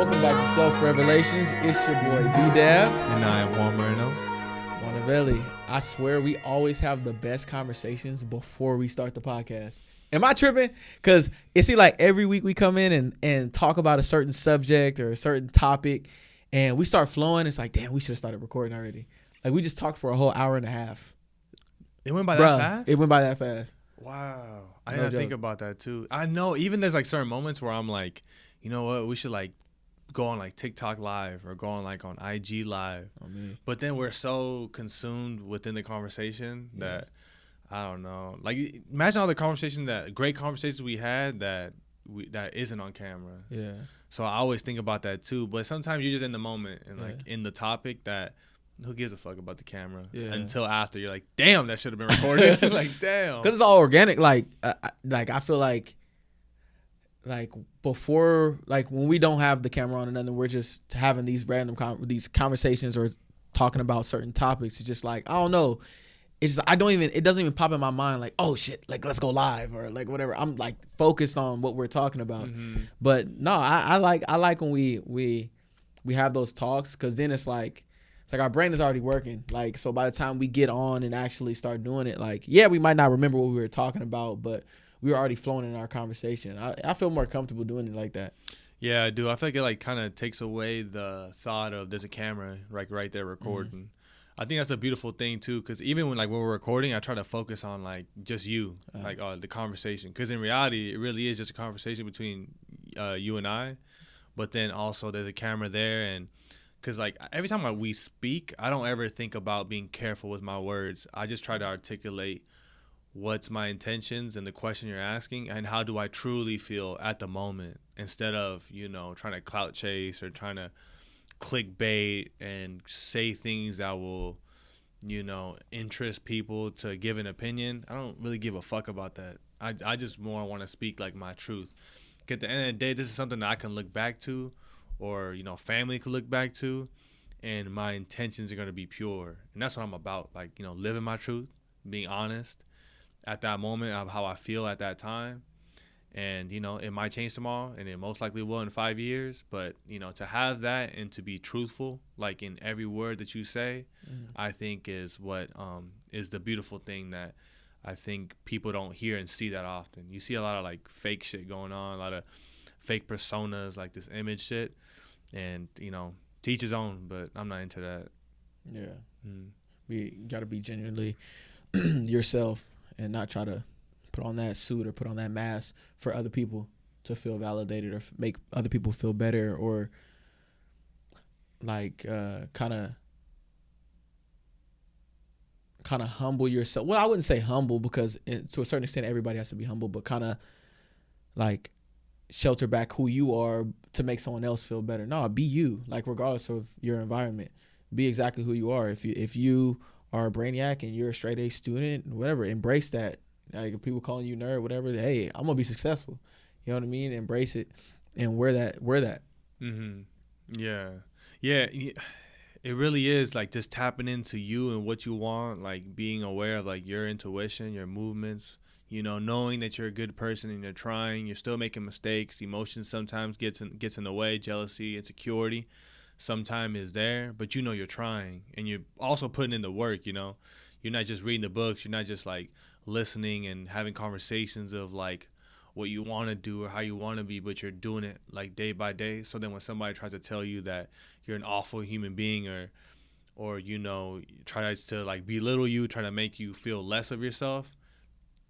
welcome back to Self Revelations. It's your boy B-Dab. And I am Juan Moreno. Juanavelli. I swear we always have the best conversations before we start the podcast. Am I tripping? Because it seems like every week we come in and talk about a certain subject or a certain topic, and we start flowing. It's like, damn, we should have started recording already. Like, we just talked for a whole hour and a half. It went by that fast? It went by that fast. Wow. I didn't think about that, too. I know, even there's, like, certain moments where I'm like, you know what, we should, like, go on, like, TikTok Live or go on, like, on IG Live. Oh, man. But then we're so consumed within the conversation that, I don't know. Like, imagine all the great conversations we had that isn't on camera. Yeah. So I always think about that, too. But sometimes you're just in the moment and, like, in the topic that who gives a fuck about the camera until after you're like, damn, that should have been recorded. Like, damn. Because it's all organic. Like I feel like before, like when we don't have the camera on and nothing, we're just having these random these conversations or talking about certain topics. It's just like, I don't know. It's just, it doesn't even pop in my mind like, oh shit, like let's go live or like whatever. I'm like focused on what we're talking about. Mm-hmm. But no, I like when we have those talks, because then it's like our brain is already working. Like, so by the time we get on and actually start doing it, like, yeah, we might not remember what we were talking about, but we were already flowing in our conversation. I feel more comfortable doing it like that. Yeah, I do. I feel like it like kind of takes away the thought of there's a camera like right there recording. Mm-hmm. I think that's a beautiful thing too, because even when we're recording, I try to focus on like just you, the conversation. Because in reality, it really is just a conversation between you and I, but then also there's a camera there. And because like every time we speak, I don't ever think about being careful with my words. I just try to articulate what's my intentions and the question you're asking and how do I truly feel at the moment, instead of, trying to clout chase or trying to clickbait and say things that will, interest people to give an opinion. I don't really give a fuck about that. I just more want to speak like my truth. At the end of the day, this is something that I can look back to, or, family could look back to, and my intentions are going to be pure. And that's what I'm about, like, living my truth, being honest at that moment of how I feel at that time. And, it might change tomorrow, and it most likely will in 5 years. But, to have that and to be truthful, like in every word that you say, I think is what is the beautiful thing that I think people don't hear and see that often. You see a lot of, like, fake shit going on, a lot of fake personas, like this image shit. And, to each his own, but I'm not into that. Yeah. You got to be genuinely yourself and not try to put on that suit or put on that mask for other people to feel validated or make other people feel better, or like kind of humble yourself. Well, I wouldn't say humble, because to a certain extent everybody has to be humble, but kind of like shelter back who you are to make someone else feel better. No, be you, like regardless of your environment. Be exactly who you are. If you are a brainiac and you're a straight A student, whatever, embrace that. Like, if people calling you nerd, whatever, hey, I'm gonna be successful. You know what I mean? Embrace it and wear that. Mm-hmm. Yeah. It really is like just tapping into you and what you want, like being aware of like your intuition, your movements, knowing that you're a good person and you're trying, you're still making mistakes. Emotions sometimes gets in the way, jealousy, insecurity sometimes is there, but you're trying, and you're also putting in the work. You're not just reading the books, you're not just like listening and having conversations of like what you want to do or how you want to be, but you're doing it like day by day. So then when somebody tries to tell you that you're an awful human being, or tries to like belittle you, try to make you feel less of yourself,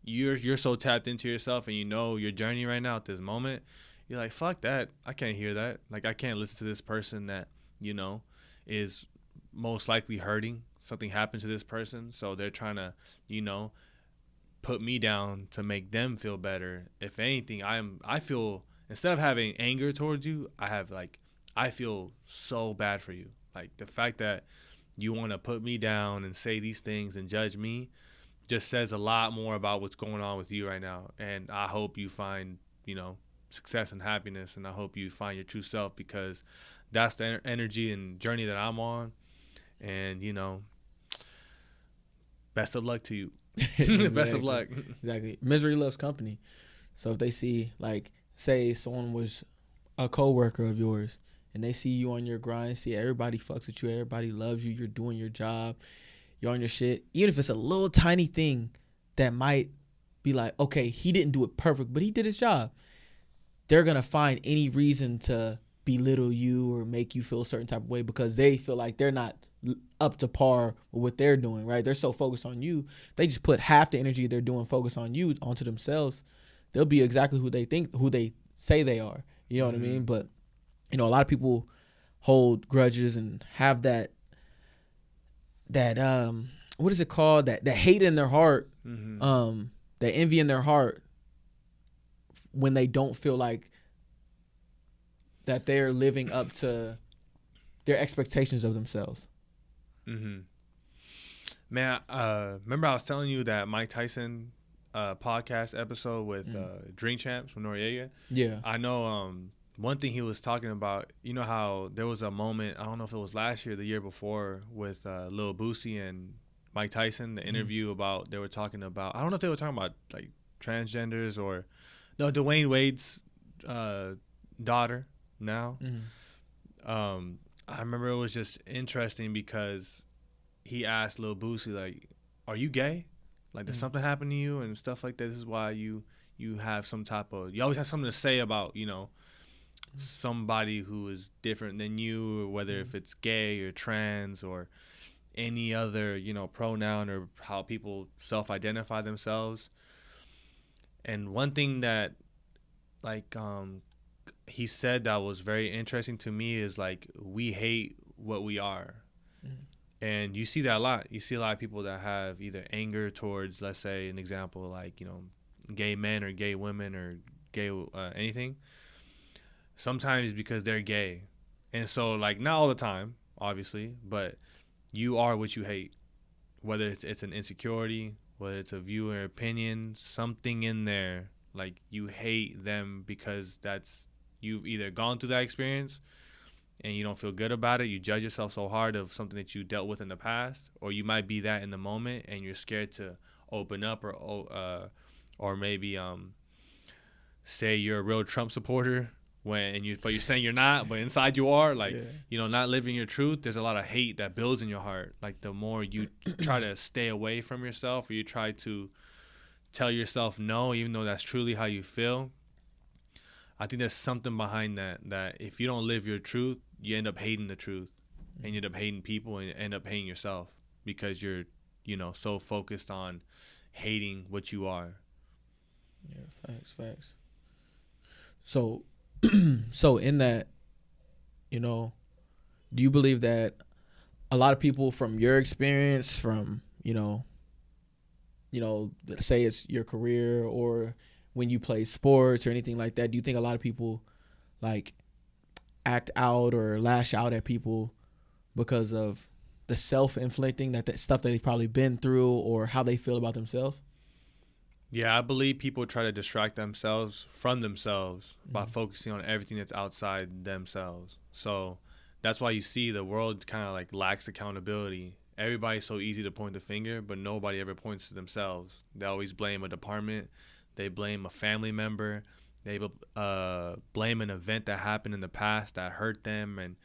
you're so tapped into yourself and your journey right now at this moment, you're like, fuck that, I can't hear that. Like, I can't listen to this person that is most likely hurting. Something happened to this person, so they're trying to put me down to make them feel better. If anything, I feel, instead of having anger towards you, I feel so bad for you. Like, the fact that you want to put me down and say these things and judge me just says a lot more about what's going on with you right now. And I hope you find, success and happiness, and I hope you find your true self, because that's the energy and journey that I'm on. And, best of luck to you. Exactly. Best of luck. Exactly. Misery loves company. So if they see, like, say someone was a coworker of yours and they see you on your grind, see everybody fucks with you, everybody loves you, you're doing your job, you're on your shit, even if it's a little tiny thing that might be like, okay, he didn't do it perfect, but he did his job. They're going to find any reason to belittle you or make you feel a certain type of way because they feel like they're not up to par with what they're doing, right? They're so focused on you. They just put half the energy they're doing focus on you onto themselves. They'll be exactly who they say they are. You know what I mean? But, you know, a lot of people hold grudges and have that what is it called? That hate in their heart, that envy in their heart when they don't feel like that they're living up to their expectations of themselves. Man, remember I was telling you that Mike Tyson podcast episode with Drink Champs with Noriega? Yeah. I know one thing he was talking about, you know how there was a moment, I don't know if it was last year or the year before, with Lil Boosie and Mike Tyson, the interview about, they were talking about, I don't know if they were talking about like transgenders or, no, Dwayne Wade's daughter now. I remember it was just interesting because he asked Lil Boosie, like, are you gay? Like, does something happen to you and stuff like that? This is why you have some type of, you always have something to say about, you know, somebody who is different than you, or whether if it's gay or trans or any other, you know, pronoun or how people self-identify themselves. And one thing that, like, he said that was very interesting to me is, like, we hate what we are. And you see that a lot. You see a lot of people that have either anger towards, let's say, an example, like, you know, gay men or gay women or gay anything. Sometimes because they're gay. And so, like, not all the time, obviously, but you are what you hate. Whether it's an insecurity, whether it's a view or opinion, something in there, like, you hate them because you've either gone through that experience and you don't feel good about it. You judge yourself so hard of something that you dealt with in the past, or you might be that in the moment and you're scared to open up or maybe say you're a real Trump supporter but you're saying you're not, but inside you are, like, you know, not living your truth. There's a lot of hate that builds in your heart. Like, the more you try to stay away from yourself, or you try to tell yourself no, even though that's truly how you feel, I think there's something behind that if you don't live your truth, you end up hating the truth, and you end up hating people, and you end up hating yourself because you're, you know, so focused on hating what you are. Yeah, facts. So in that, you know, do you believe that a lot of people from your experience, from, you know, say it's your career or when you play sports or anything like that, do you think a lot of people, like, act out or lash out at people because of the self-inflicting, that stuff that they've probably been through, or how they feel about themselves? Yeah, I believe people try to distract themselves from themselves by focusing on everything that's outside themselves. So that's why you see the world kind of, like, lacks accountability. Everybody's so easy to point the finger, but nobody ever points to themselves. They always blame a department. They blame a family member. They blame an event that happened in the past that hurt them and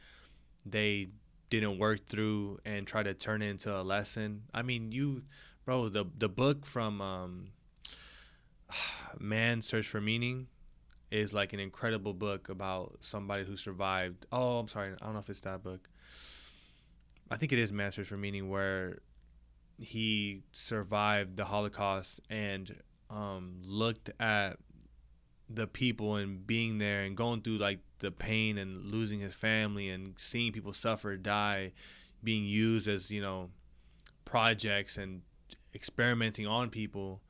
they didn't work through and try to turn it into a lesson. I mean, the book from Man's Search for Meaning is, like, an incredible book about somebody who survived. Oh, I'm sorry. I don't know if it's that book. I think it is Man's Search for Meaning, where he survived the Holocaust and looked at the people and being there and going through, like, the pain and losing his family and seeing people suffer, die, being used as, you know, projects and experimenting on people,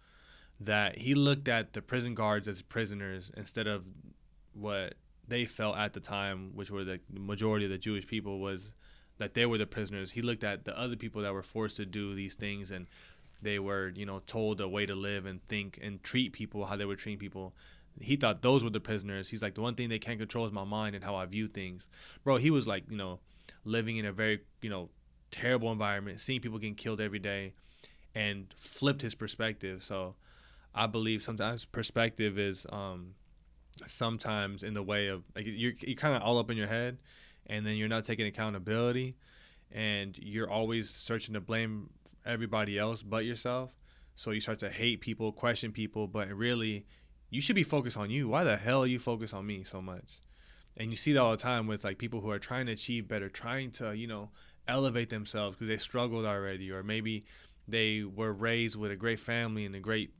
that he looked at the prison guards as prisoners instead of what they felt at the time, which were the majority of the Jewish people, was that they were the prisoners. He looked at the other people that were forced to do these things and they were, you know, told a way to live and think and treat people how they were treating people. He thought those were the prisoners. He's like, the one thing they can't control is my mind and how I view things. Bro, he was, like, you know, living in a very, you know, terrible environment, seeing people getting killed every day, and flipped his perspective. So I believe sometimes perspective is sometimes in the way of, like, you're kind of all up in your head and then you're not taking accountability, and you're always searching to blame everybody else but yourself. So you start to hate people, question people, but really, you should be focused on you. Why the hell are you focused on me so much? And you see that all the time with like people who are trying to achieve better, trying to, elevate themselves because they struggled already, or maybe they were raised with a great family and a great,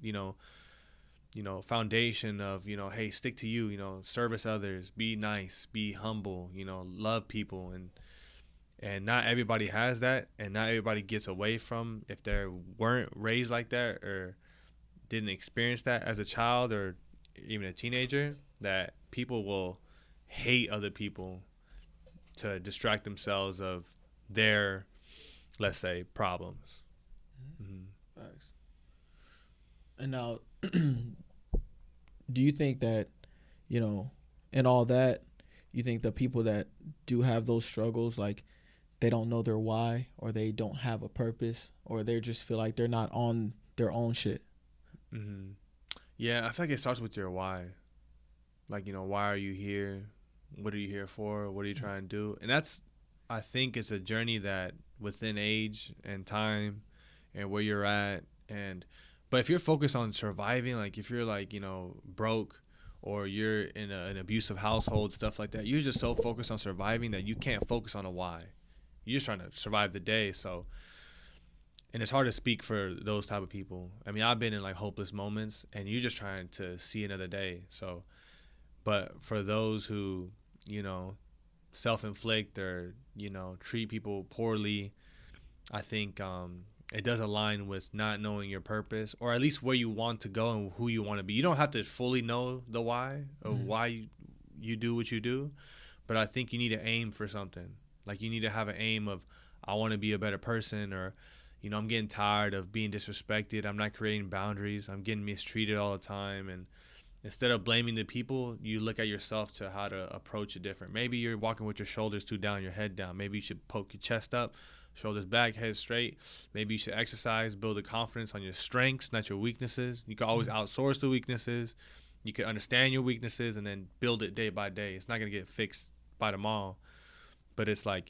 foundation of, hey, stick to you, service others, be nice, be humble, love people. And not everybody has that, and not everybody gets away from, if they weren't raised like that or didn't experience that as a child or even a teenager, that people will hate other people to distract themselves of their, let's say, problems. Mm-hmm. Facts. And now, do you think that, in all that, you think the people that do have those struggles, like, they don't know their why, or they don't have a purpose, or they just feel like they're not on their own shit? Mm-hmm. Yeah, I feel like it starts with your why. Like, why are you here? What are you here for? What are you trying to do? And that's, I think it's a journey that within age and time and where you're at. But if you're focused on surviving, like if you're like, broke, or you're in an abusive household, stuff like that, you're just so focused on surviving that you can't focus on a why. You're just trying to survive the day. So, and it's hard to speak for those type of people. I mean, I've been in like hopeless moments, and you're just trying to see another day. So, but for those who, self-inflict or, treat people poorly, I think it does align with not knowing your purpose, or at least where you want to go and who you want to be. You don't have to fully know the why of why you do what you do, but I think you need to aim for something. Like, you need to have an aim of, I want to be a better person, or, I'm getting tired of being disrespected. I'm not creating boundaries. I'm getting mistreated all the time. And instead of blaming the people, you look at yourself to how to approach it different. Maybe you're walking with your shoulders too down, your head down. Maybe you should poke your chest up, shoulders back, head straight. Maybe you should exercise, build a confidence on your strengths, not your weaknesses. You can always outsource the weaknesses. You can understand your weaknesses and then build it day by day. It's not going to get fixed by tomorrow. But it's like,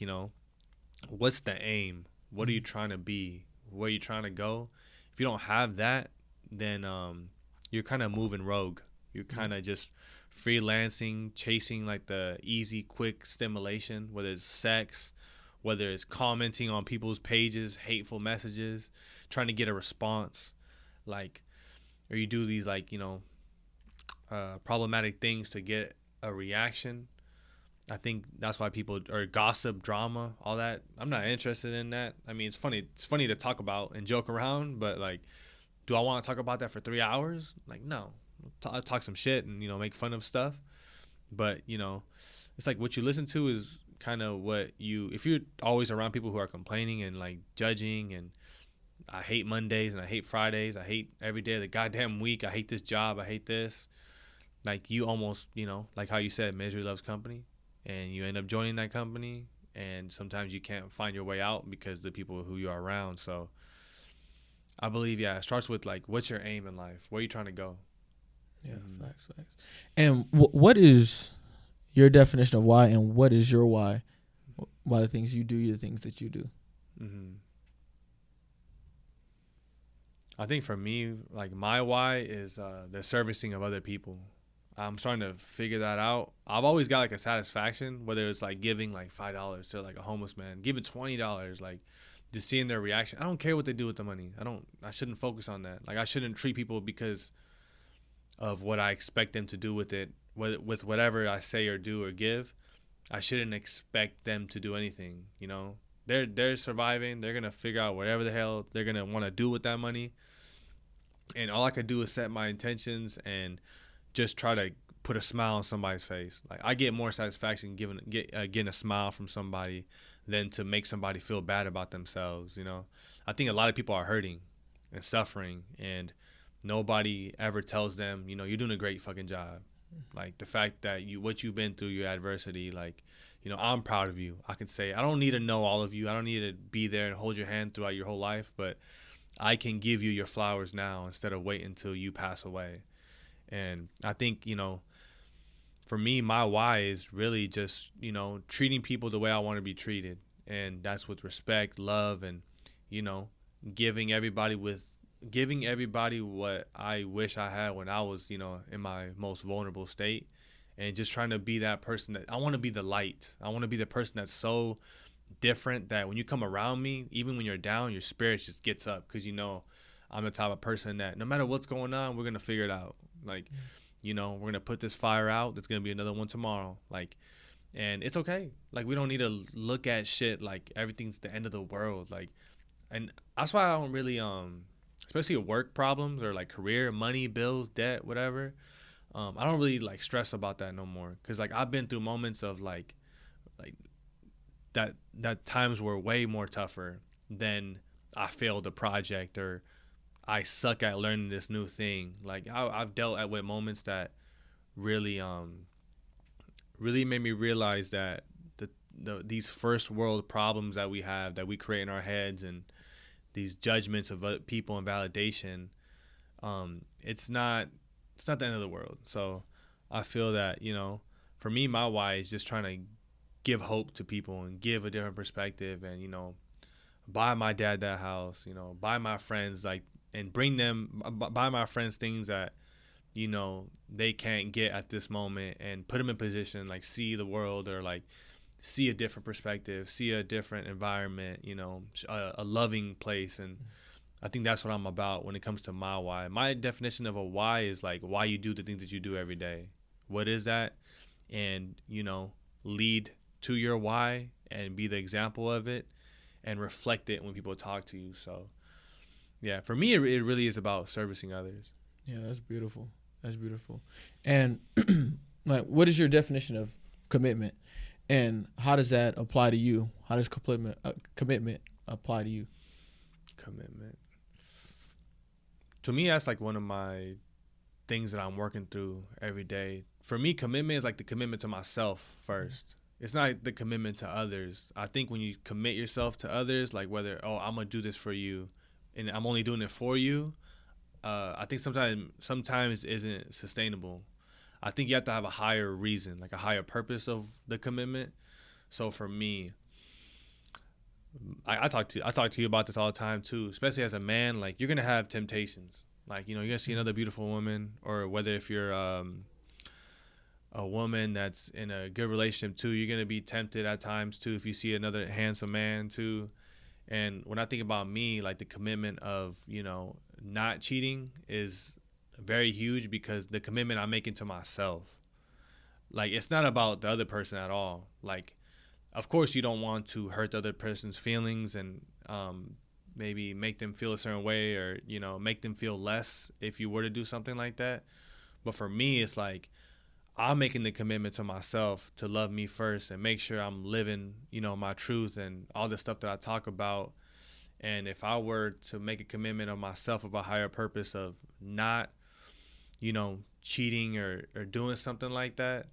what's the aim? What are you trying to be? Where are you trying to go? If you don't have that, then you're kind of moving rogue. You're kind of just freelancing, chasing like the easy, quick stimulation, whether it's sex, whether it's commenting on people's pages, hateful messages, trying to get a response, like, or you do these like, problematic things to get a reaction. I think that's why people, or gossip, drama, all that. I'm not interested in that. I mean, it's funny. It's funny to talk about and joke around, but like, do I want to talk about that for 3 hours? Like, no. I'll talk some shit and, make fun of stuff. But, it's like what you listen to is kind of what if you're always around people who are complaining and like judging, and I hate Mondays and I hate Fridays. I hate every day of the goddamn week. I hate this job. I hate this. Like, you almost, like how you said, misery loves company. And you end up joining that company, and sometimes you can't find your way out because of the people who you are around. So I believe, it starts with like, what's your aim in life? Where are you trying to go? Yeah, facts. And what is your definition of why, and what is your why? Why the things you do, the things that you do? Mm-hmm. I think for me, like, my why is the servicing of other people. I'm starting to figure that out. I've always got like a satisfaction, whether it's like giving like $5 to like a homeless man, giving $20, like just seeing their reaction. I don't care what they do with the money. I shouldn't focus on that. Like, I shouldn't treat people because of what I expect them to do with it, with whatever I say or do or give. I shouldn't expect them to do anything. They're surviving. They're gonna figure out whatever the hell they're gonna want to do with that money. And all I could do is set my intentions and just try to put a smile on somebody's face. Like, I get more satisfaction getting a smile from somebody than to make somebody feel bad about themselves. I think a lot of people are hurting and suffering, and nobody ever tells them, you're doing a great fucking job. Like, the fact that what you've been through, your adversity, like, I'm proud of you. I can say, I don't need to know all of you. I don't need to be there and hold your hand throughout your whole life, but I can give you your flowers now instead of waiting until you pass away. And I think, for me, my why is really just, treating people the way I want to be treated. And that's with respect, love, and, you know, giving everybody what I wish I had when I was, in my most vulnerable state. And just trying to be that person that I want to be the light. I want to be the person that's so different that when you come around me, even when you're down, your spirit just gets up, because I'm the type of person that no matter what's going on, we're gonna figure it out. Like, we're gonna put this fire out. There's gonna be another one tomorrow. Like, and it's okay. Like, we don't need to look at shit like everything's the end of the world. Like, and that's why I don't really especially work problems or like career, money, bills, debt, whatever. I don't really like stress about that no more, because like I've been through moments of like that times were way more tougher than I failed a project or I suck at learning this new thing. Like I've dealt with moments that really really made me realize that these first world problems that we have, that we create in our heads, and these judgments of other people and validation, it's not the end of the world. So I feel that, for me, my why is just trying to give hope to people and give a different perspective, and buy my dad that house, buy my friends, like, and buy my friends things that they can't get at this moment, and put them in position, like, see the world, or like see a different perspective, see a different environment, a loving place. And I think that's what I'm about when it comes to my why. My definition of a why is like why you do the things that you do every day. What is that? And lead to your why and be the example of it, and reflect it when people talk to you. So yeah, for me, it really is about servicing others. Yeah, that's beautiful. That's beautiful. And like, what is your definition of commitment, and how does that apply to you? How does commitment apply to you? Commitment. To me, that's like one of my things that I'm working through every day. For me, commitment is like the commitment to myself first. It's not the commitment to others. I think when you commit yourself to others, like whether, I'm going to do this for you and I'm only doing it for you, I think sometimes isn't sustainable. I think you have to have a higher reason, like a higher purpose of the commitment. So for me, I talk to you about this all the time too, especially as a man. Like, you're gonna have temptations. Like, you're gonna see another beautiful woman, or whether if you're a woman that's in a good relationship too, you're gonna be tempted at times too if you see another handsome man too. And when I think about me, like, the commitment of not cheating is very huge, because the commitment I'm making to myself, like, it's not about the other person at all. Like, of course you don't want to hurt the other person's feelings, and maybe make them feel a certain way, or make them feel less if you were to do something like that. But for me, it's like I'm making the commitment to myself to love me first, and make sure I'm living my truth and all the stuff that I talk about. And if I were to make a commitment of myself of a higher purpose of not cheating or doing something like that,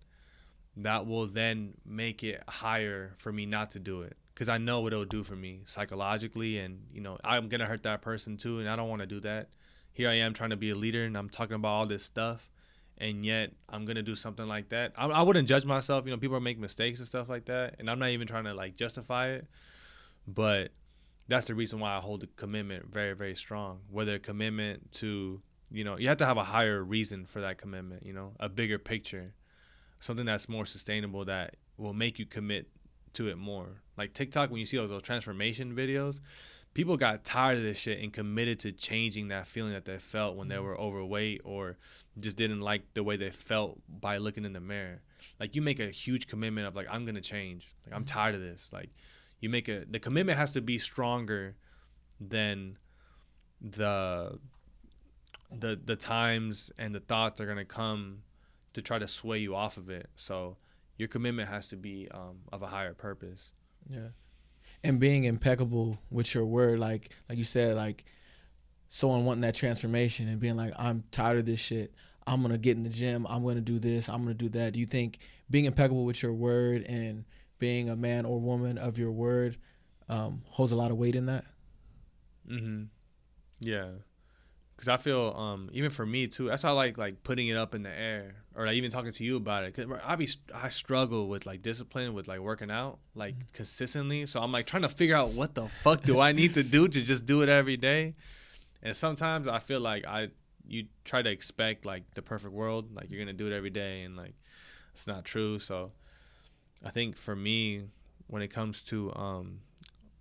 that will then make it higher for me not to do it, because I know what it'll do for me psychologically, and I'm gonna hurt that person too, and I don't want to do that. Here I am trying to be a leader, and I'm talking about all this stuff, and yet I'm gonna do something like that. I wouldn't judge myself. People make mistakes and stuff like that, and I'm not even trying to like justify it, but that's the reason why I hold the commitment very, very strong. Whether a commitment to you have to have a higher reason for that commitment, a bigger picture, something that's more sustainable, that will make you commit to it more. Like TikTok, when you see those transformation videos, people got tired of this shit and committed to changing that feeling that they felt when they were overweight, or just didn't like the way they felt by looking in the mirror. Like, you make a huge commitment of like, I'm gonna change. Like, I'm tired of this. Like, the commitment has to be stronger than the times and the thoughts are gonna come to try to sway you off of it. So your commitment has to be of a higher purpose. Yeah. And being impeccable with your word, like you said, like someone wanting that transformation and being like, I'm tired of this shit. I'm going to get in the gym. I'm going to do this. I'm going to do that. Do you think being impeccable with your word and being a man or woman of your word holds a lot of weight in that? Mm-hmm. Yeah. Because I feel even for me too, that's why I like putting it up in the air, or like even talking to you about it. Because I struggle with like discipline, with like working out like consistently. So I'm like trying to figure out what the fuck do I need to do to just do it every day. And sometimes I feel like you try to expect like the perfect world, like you're gonna do it every day, and like it's not true. So I think for me, when it comes to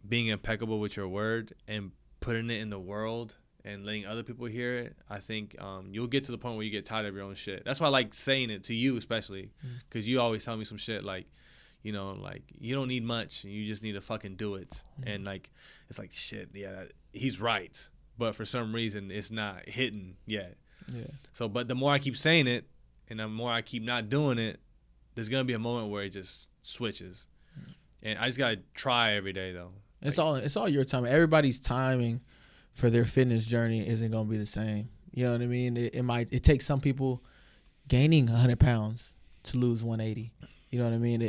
being impeccable with your word and putting it in the world and letting other people hear it, I think you'll get to the point where you get tired of your own shit. That's why I like saying it to you, especially because you always tell me some shit like, you know, like you don't need much, you just need to fucking do it. And like it's like shit, yeah, he's right, but for some reason it's not hitting yet. Yeah. So, but the more I keep saying it and the more I keep not doing it, there's gonna be a moment where it just switches. And I just gotta try every day though. It's all your time. Everybody's timing for their fitness journey isn't gonna be the same. You know what I mean? It takes some people gaining 100 pounds to lose 180. You know what I mean?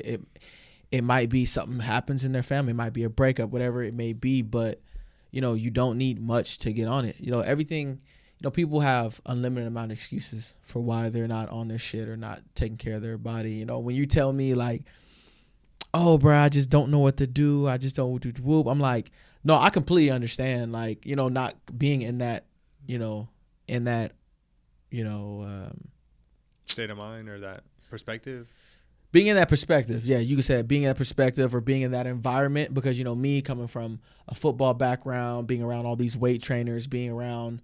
It might be something happens in their family. It might be a breakup, whatever it may be. But you know, you don't need much to get on it. You know, everything. You know, people have unlimited amount of excuses for why they're not on their shit or not taking care of their body. You know, when you tell me like, oh, bro, I just don't know what to do. I just don't know what to whoop. I'm like, no, I completely understand. Like, you know, not being in that, you know, State of mind or that perspective. Being in that perspective. Yeah, you could say being in that perspective or being in that environment because, you know, me coming from a football background, being around all these weight trainers, being around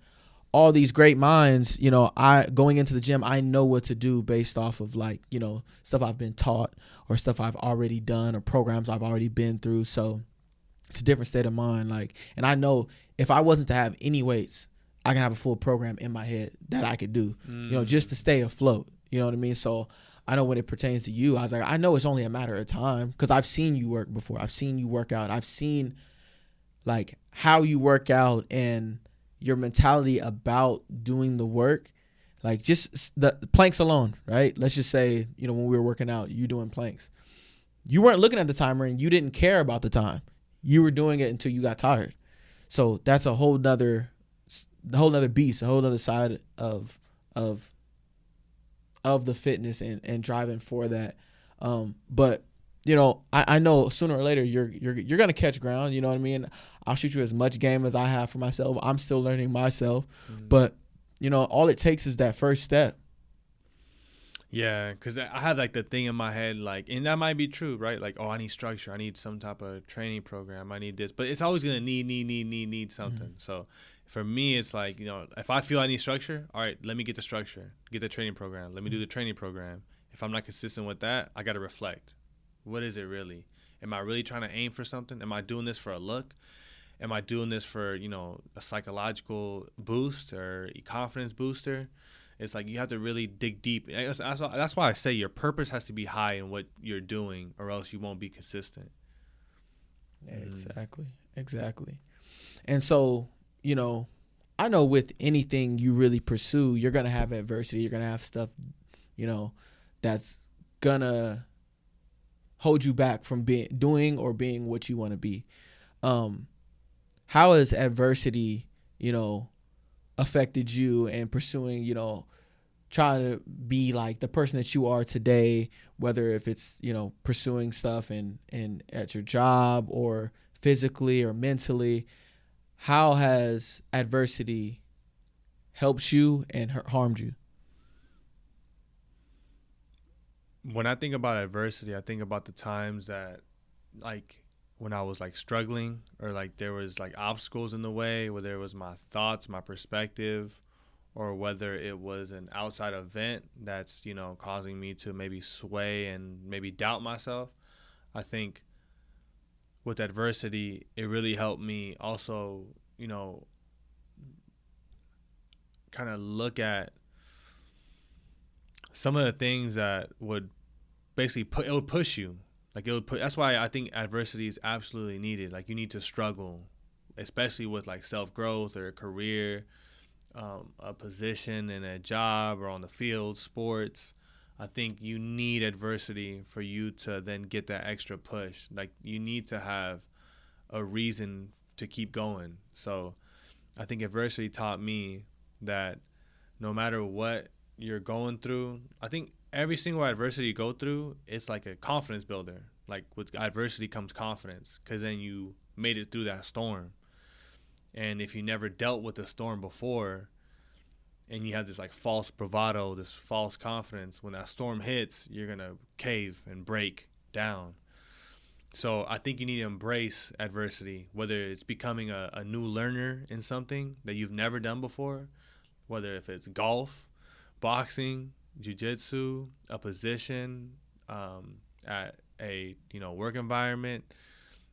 all these great minds, you know, going into the gym, I know what to do based off of like, you know, stuff I've been taught or stuff I've already done or programs I've already been through. So it's a different state of mind. Like, and I know if I wasn't to have any weights, I can have a full program in my head that I could do, you know, just to stay afloat. You know what I mean? So I know when it pertains to you, I was like, I know it's only a matter of time because I've seen you work before. I've seen you work out. I've seen like how you work out and your mentality about doing the work, like just the planks alone, right? Let's just say, you know, when we were working out, you doing planks. You weren't looking at the timer and you didn't care about the time. You were doing it until you got tired. So that's a whole nother beast, a whole nother side of the fitness and driving for that. But you know, I know sooner or later you're gonna catch ground. You know what I mean? I'll shoot you as much game as I have for myself. I'm still learning myself, but you know, all it takes is that first step. Yeah, because I have like the thing in my head, like, and that might be true, right? Like, oh, I need structure. I need some type of training program. I need this, but it's always gonna need something. So for me, it's like, you know, if I feel I need structure, all right, let me get the structure, get the training program. Let me do the training program. If I'm not consistent with that, I gotta reflect. What is it really? Am I really trying to aim for something? Am I doing this for a look? Am I doing this for, you know, a psychological boost or a confidence booster? It's like you have to really dig deep. That's why I say your purpose has to be high in what you're doing, or else you won't be consistent. Exactly. And so, you know, I know with anything you really pursue, you're going to have adversity. You're going to have stuff, you know, that's going to hold you back from doing what you want to be. How has adversity, you know, affected you in pursuing, you know, trying to be like the person that you are today, whether if it's, you know, pursuing stuff in at your job or physically or mentally? How has adversity helped you and harmed you? When I think about adversity, I think about the times that, like, when I was like struggling, or like there was like obstacles in the way, whether it was my thoughts, my perspective, or whether it was an outside event that's, you know, causing me to maybe sway and maybe doubt myself. I think with adversity, it really helped me also, you know, kind of look at some of the things that would basically it would push you. Like, it would put. That's why I think adversity is absolutely needed. Like, you need to struggle, especially with like self growth or a career, a position in a job or on the field, sports. I think you need adversity for you to then get that extra push. Like, you need to have a reason to keep going. So I think adversity taught me that no matter what you're going through, I think every single adversity you go through, it's like a confidence builder. Like with adversity comes confidence, because then you made it through that storm. And if you never dealt with the storm before, and you have this like false bravado, this false confidence, when that storm hits, you're gonna cave and break down. So I think you need to embrace adversity, whether it's becoming a new learner in something that you've never done before, whether if it's golf, boxing, jiu-jitsu, a position, at a work environment,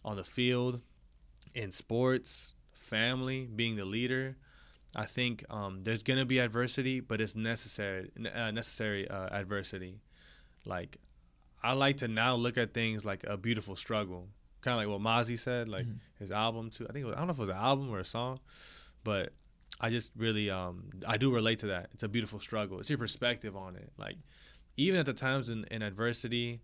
on the field, in sports, family, being the leader. I think there's gonna be adversity, but it's necessary adversity. Like, I like to now look at things like a beautiful struggle, kind of like what Mozzie said, like his album too. I think I don't know if it was an album or a song, but I just really I do relate to that. It's a beautiful struggle. It's your perspective on it. Like, even at the times in adversity,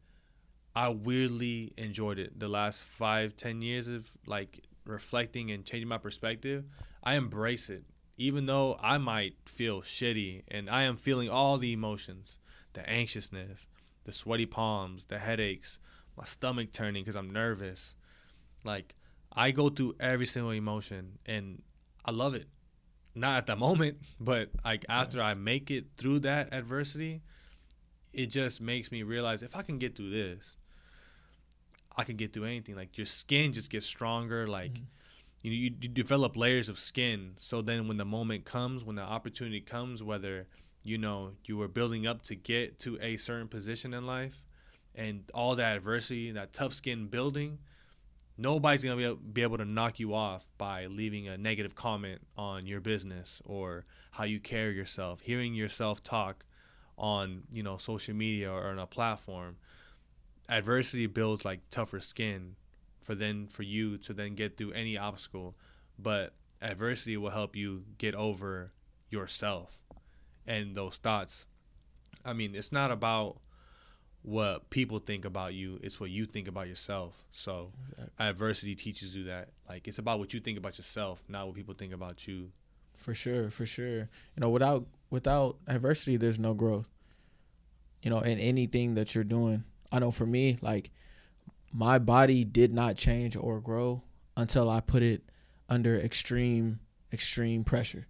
I weirdly enjoyed it. The last 5-10 years of like reflecting and changing my perspective, I embrace it. Even though I might feel shitty, and I am feeling all the emotions, the anxiousness, the sweaty palms, the headaches, my stomach turning because I'm nervous. Like, I go through every single emotion, and I love it. Not at the moment, but like after I make it through that adversity, it just makes me realize if I can get through this, I can get through anything. Like, your skin just gets stronger. Like, you develop layers of skin. So then when the moment comes, when the opportunity comes, whether you were building up to get to a certain position in life, and all that adversity, that tough skin building, nobody's going to be able to knock you off by leaving a negative comment on your business or how you carry yourself, hearing yourself talk on, social media or on a platform. Adversity builds like tougher skin for you to then get through any obstacle. But adversity will help you get over yourself and those thoughts. I mean, it's not about what people think about you, it's what you think about yourself. So adversity teaches you that. Like, it's about what you think about yourself, not what people think about you. For sure. Without adversity, there's no growth. In anything that you're doing. I know for me, like, my body did not change or grow until I put it under extreme pressure.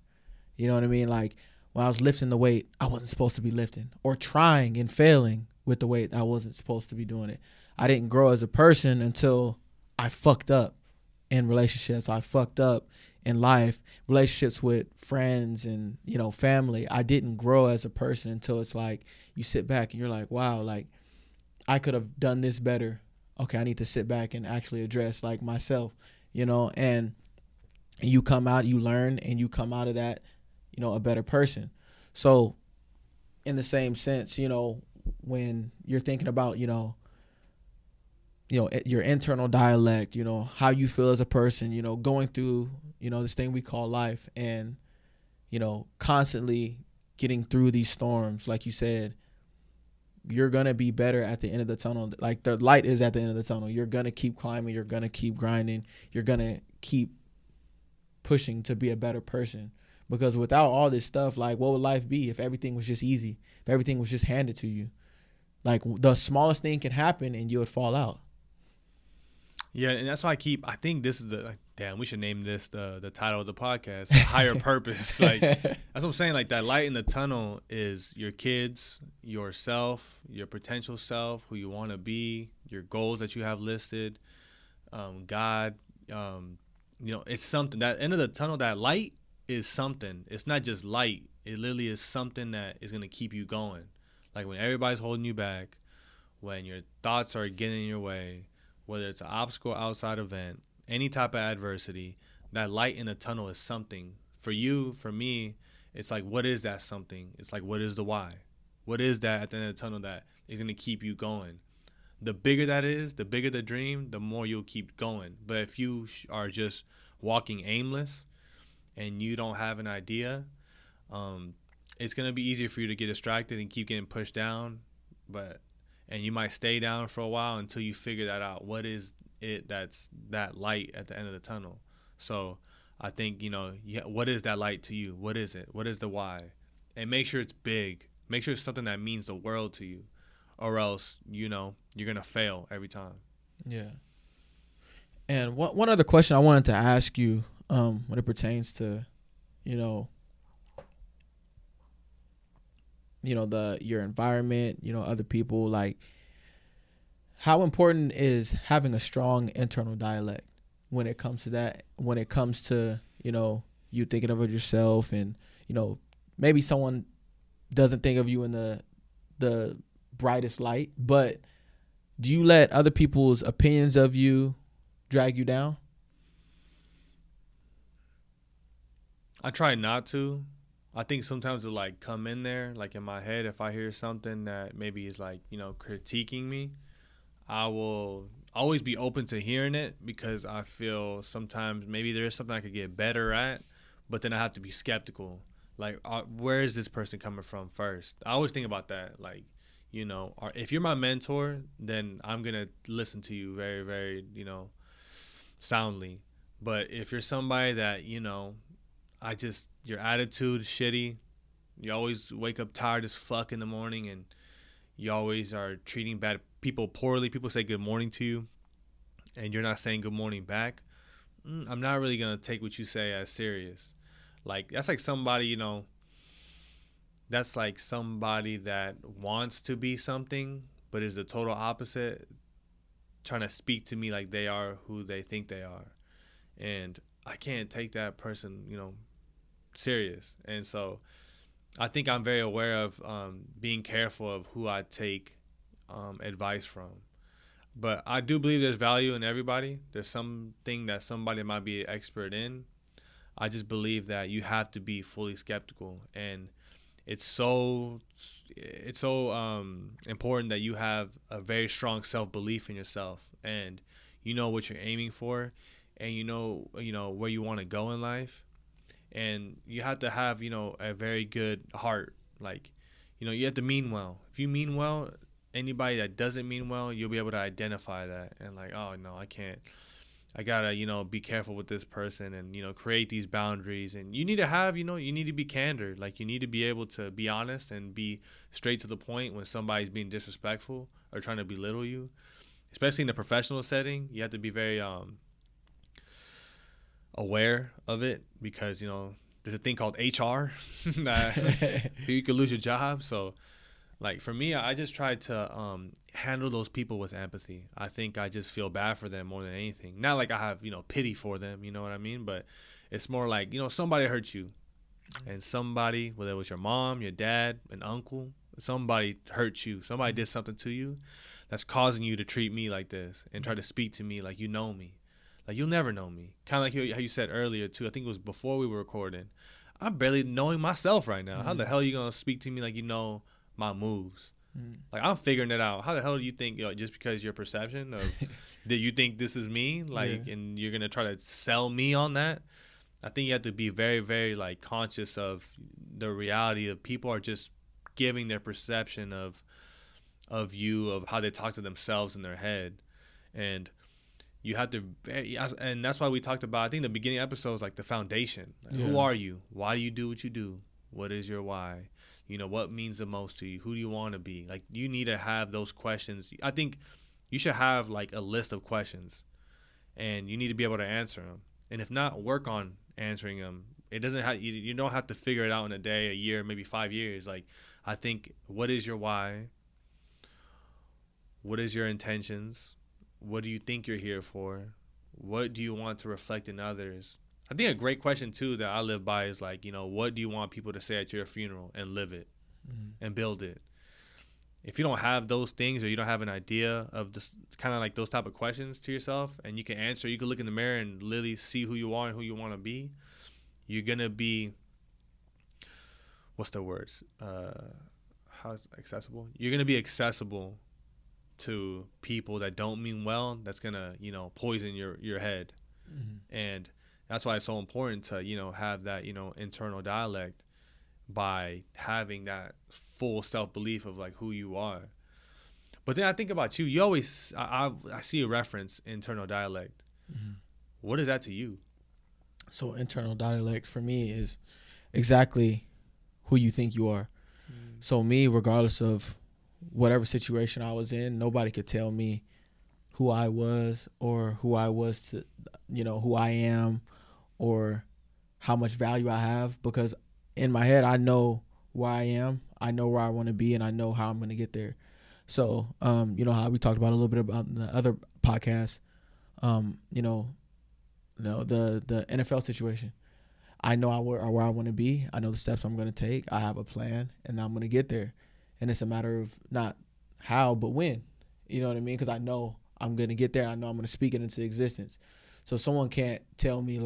You know what I mean? Like, when I was lifting the weight I wasn't supposed to be lifting, or trying and failing with the weight I wasn't supposed to be doing it. I didn't grow as a person until I fucked up in relationships. I fucked up in life, relationships with friends and, family. I didn't grow as a person until it's like you sit back and you're like, wow, like, I could have done this better. Okay, I need to sit back and actually address like myself, and you come out, you learn, and you come out of that, a better person. So in the same sense, when you're thinking about, your internal dialect, how you feel as a person, going through, this thing we call life, and, constantly getting through these storms, like you said, you're going to be better at the end of the tunnel. Like, the light is at the end of the tunnel. You're going to keep climbing. You're going to keep grinding. You're going to keep pushing to be a better person. Because without all this stuff, like, what would life be if everything was just easy? If everything was just handed to you? Like, the smallest thing can happen and you would fall out. Yeah, and that's why I think this is damn, we should name this the title of the podcast, a higher purpose. Like, that's what I'm saying. Like, that light in the tunnel is your kids, yourself, your potential self, who you want to be, your goals that you have listed, God. It's something. That end of the tunnel, that light is something. It's not just light. It literally is something that is going to keep you going. Like, when everybody's holding you back, when your thoughts are getting in your way, whether it's an obstacle, outside event, any type of adversity, that light in the tunnel is something. For you, for me, it's like, what is that something? It's like, what is the why? What is that at the end of the tunnel that is going to keep you going? The bigger that is, the bigger the dream, the more you'll keep going. But if you are just walking aimless and you don't have an idea, it's going to be easier for you to get distracted and keep getting pushed down. And you might stay down for a while until you figure that out. What is it that's that light at the end of the tunnel? So I think, what is that light to you? What is it? What is the why? And make sure it's big. Make sure it's something that means the world to you, or else, you're going to fail every time. Yeah. And one other question I wanted to ask you, when it pertains to, you know, your environment, other people, like, how important is having a strong internal dialect when it comes to that? When it comes to, you thinking of it yourself, and maybe someone doesn't think of you in the brightest light, but do you let other people's opinions of you drag you down? I try not to. I think sometimes it like come in there, like in my head, if I hear something that maybe is like, critiquing me, I will always be open to hearing it, because I feel sometimes maybe there is something I could get better at, but then I have to be skeptical. Like, where is this person coming from first? I always think about that. Like, if you're my mentor, then I'm going to listen to you very, very, soundly. But if you're somebody that, your attitude is shitty, you always wake up tired as fuck in the morning, and you always are treating bad people poorly. People say good morning to you, and you're not saying good morning back. I'm not really going to take what you say as serious. Like, that's like somebody, that's like somebody that wants to be something, but is the total opposite, trying to speak to me like they are who they think they are. And I can't take that person, serious. And so I think I'm very aware of being careful of who I take advice from. But I do believe there's value in everybody. There's something that somebody might be an expert in. I just believe that you have to be fully skeptical, and it's so important that you have a very strong self-belief in yourself, and you know what you're aiming for, and you know where you want to go in life, and you have to have a very good heart. Like, you have to mean well. If you mean well, anybody that doesn't mean well, you'll be able to identify that, and like, oh no, I can't. I gotta, be careful with this person, and, create these boundaries. And you need to have, you need to be candid. Like, you need to be able to be honest and be straight to the point when somebody's being disrespectful or trying to belittle you. Especially in a professional setting, you have to be very aware of it, because, there's a thing called HR that you could lose your job. So, like, for me, I just try to handle those people with empathy. I think I just feel bad for them more than anything. Not like I have, pity for them, you know what I mean? But it's more like, somebody hurt you. And somebody, whether it was your mom, your dad, an uncle, somebody hurt you. Somebody did something to you that's causing you to treat me like this and try to speak to me like you know me. Like, you'll never know me. Kind of like how you said earlier, too. I think it was before we were recording. I'm barely knowing myself right now. How the hell are you going to speak to me like you know my moves? Like, I'm figuring it out. How the hell do you think, just because your perception of did you think this is me, like, and you're gonna try to sell me on that? I think you have to be very, very like conscious of the reality of people are just giving their perception of you, of how they talk to themselves in their head. And you have to, and that's why we talked about, I think the beginning episodes, like the foundation. Like, who are you? Why do you do what you do? What is your why? What means the most to you? Who do you want to be? Like, you need to have those questions. I think you should have like a list of questions, and you need to be able to answer them. And if not, work on answering them. It doesn't have, you don't have to figure it out in a day, a year, maybe 5 years. Like, I think, what is your why? What is your intentions? What do you think you're here for? What do you want to reflect in others? I think a great question, too, that I live by is like, what do you want people to say at your funeral, and live it and build it? If you don't have those things, or you don't have an idea of just kind of like those type of questions to yourself, and you can answer, you can look in the mirror and literally see who you are and who you want to be, you're going to be, what's the words? How's accessible? You're going to be accessible to people that don't mean well, that's going to, poison your head. And that's why it's so important to, have that, internal dialect, by having that full self-belief of like who you are. But then I think about you. You always, I see a reference internal dialect. What is that to you? So internal dialect for me is exactly who you think you are. Mm. So me, regardless of whatever situation I was in, nobody could tell me who I was or who I was to, who I am or how much value I have, because in my head I know where I am, I know where I want to be, and I know how I'm going to get there. So, how we talked about a little bit about in the other podcast, um, you know, the NFL situation. I know where I want to be. I know the steps I'm going to take. I have a plan, and I'm going to get there. And it's a matter of not how, but when. You know what I mean? Because I know I'm going to get there. I know I'm going to speak it into existence. So someone can't tell me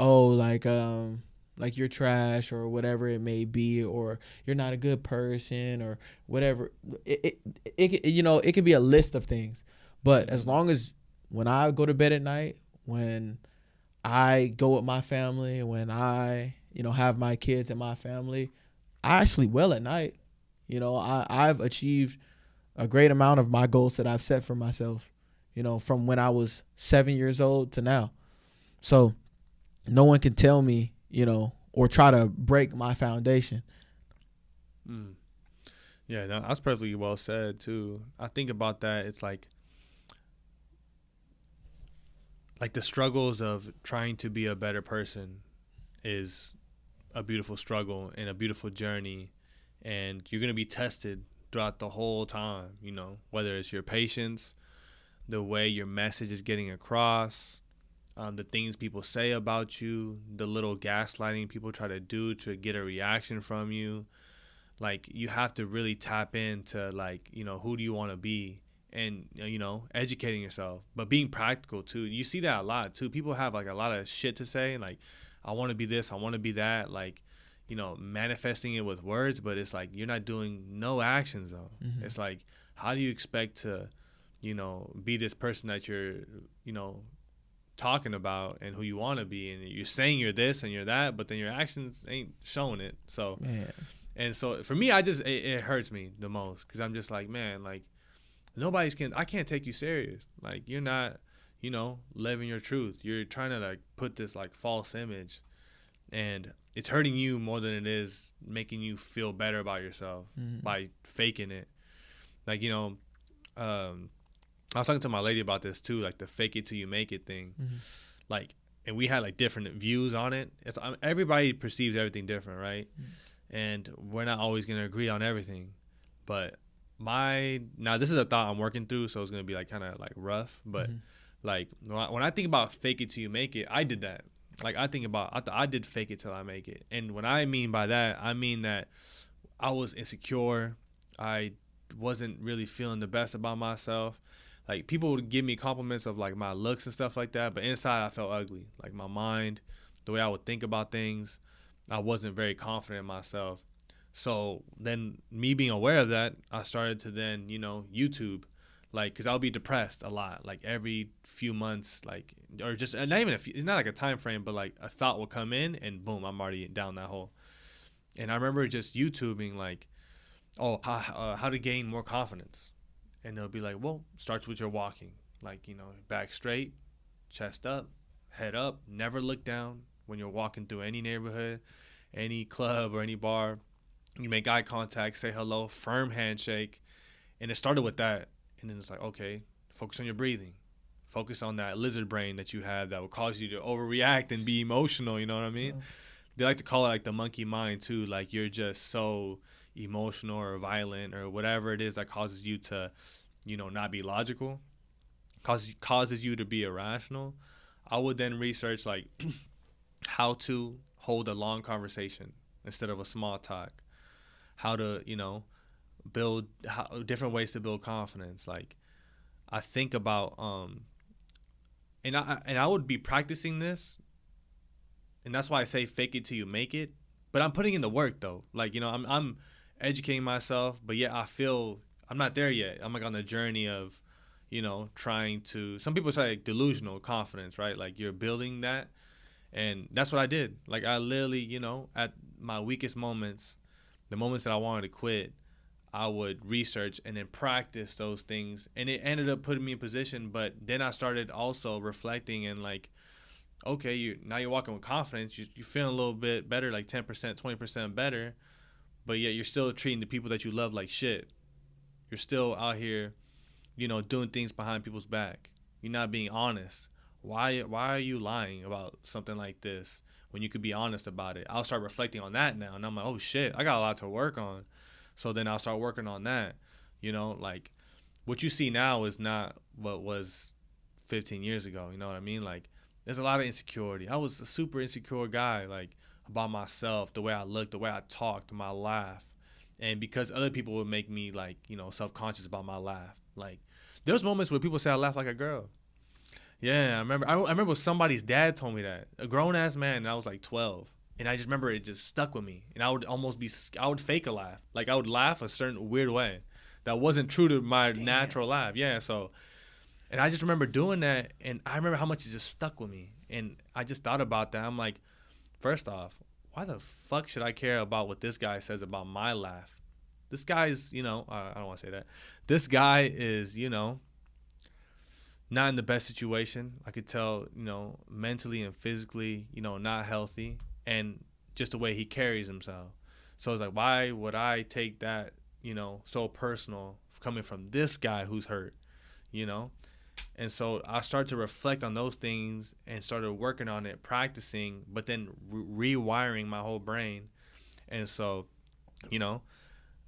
oh, like you're trash or whatever it may be, or you're not a good person or whatever. It could be a list of things, but as long as when I go to bed at night, when I go with my family, when I have my kids and my family, I sleep well at night. I've achieved a great amount of my goals that I've set for myself. From when I was 7 years old to now. So no one can tell me, or try to break my foundation. Mm. Yeah, that's perfectly well said too. I think about that. It's like the struggles of trying to be a better person is a beautiful struggle and a beautiful journey, and you're gonna be tested throughout the whole time. Whether it's your patience, the way your message is getting across, the things people say about you, the little gaslighting people try to do to get a reaction from you. Like, you have to really tap into, like, who do you want to be, and educating yourself, but being practical too. You see that a lot too. People have like a lot of shit to say, like, I want to be this, I want to be that, like, manifesting it with words, but it's like you're not doing no actions though. Mm-hmm. It's like, how do you expect to be this person that you're talking about and who you want to be, and you're saying you're this and you're that, but then your actions ain't showing it. So, Man. and so for me, it hurts me the most, because I'm just like, man, like, I can't take you serious. Like, you're not, living your truth. You're trying to like put this like false image, and it's hurting you more than it is making you feel better about yourself by faking it. Like, I was talking to my lady about this too, like the fake it till you make it thing. Like, and we had like different views on it. Everybody perceives everything different, right? And we're not always gonna agree on everything. But now this is a thought I'm working through, so it's gonna be like kind of like rough. But like when I think about fake it till you make it, I did that. Like, I did fake it till I make it. And what I mean by that, I mean that I was insecure. I wasn't really feeling the best about myself. Like, people would give me compliments of like my looks and stuff like that, but inside I felt ugly. Like, my mind, the way I would think about things, I wasn't very confident in myself. So then, me being aware of that, I started to then, YouTube, like, because I'll be depressed a lot, like every few months, like, or just not even it's not like a time frame, but like a thought will come in and boom, I'm already down that hole. And I remember just YouTubing like, oh, how to gain more confidence. And they'll be like, well, starts with your walking. Like, back straight, chest up, head up, never look down when you're walking through any neighborhood, any club or any bar. You make eye contact, say hello, firm handshake. And it started with that. And then it's like, okay, focus on your breathing. Focus on that lizard brain that you have that will cause you to overreact and be emotional. You know what I mean? They like to call it like the monkey mind too. Like, you're just so emotional or violent or whatever it is that causes you to, not be logical, causes you to be irrational. I would then research like how to hold a long conversation instead of a small talk, how to, build different ways to build confidence. Like, I think about and I would be practicing this, and that's why I say fake it till you make it. But I'm putting in the work though. Like, I'm educating myself, but yeah, I feel I'm not there yet. I'm like on the journey of, trying to. Some people say like delusional confidence, right? Like, you're building that, and that's what I did. Like, I literally, at my weakest moments, the moments that I wanted to quit, I would research and then practice those things, and it ended up putting me in position. But then I started also reflecting and like okay, you're walking with confidence. You're feeling a little bit better, like 10%, 20% better, but yet you're still treating the people that you love like shit. You're still out here, doing things behind people's back. You're not being honest. Why are you lying about something like this when you could be honest about it? I'll start reflecting on that now, and I'm like, oh shit, I got a lot to work on. So then I'll start working on that. Like what you see now is not what was 15 years ago. You know what I mean? Like there's a lot of insecurity. I was a super insecure guy, like about myself, the way I looked, the way I talked, my laugh. And because other people would make me like, self-conscious about my laugh. Like there's moments where people say I laugh like a girl. Yeah, I remember somebody's dad told me that. A grown ass man, and I was like 12. And I just remember it just stuck with me. And I would fake a laugh. Like I would laugh a certain weird way that wasn't true to my natural laugh. Yeah, so and I just remember doing that, and I remember how much it just stuck with me. And I just thought about that. I'm like, first off, why the fuck should I care about what this guy says about my laugh? This guy's, I don't want to say that. This guy is, not in the best situation. I could tell, mentally and physically, not healthy, and just the way he carries himself. So it's like, why would I take that, so personal coming from this guy who's hurt, And so I started to reflect on those things and started working on it, practicing, but then rewiring my whole brain. And so,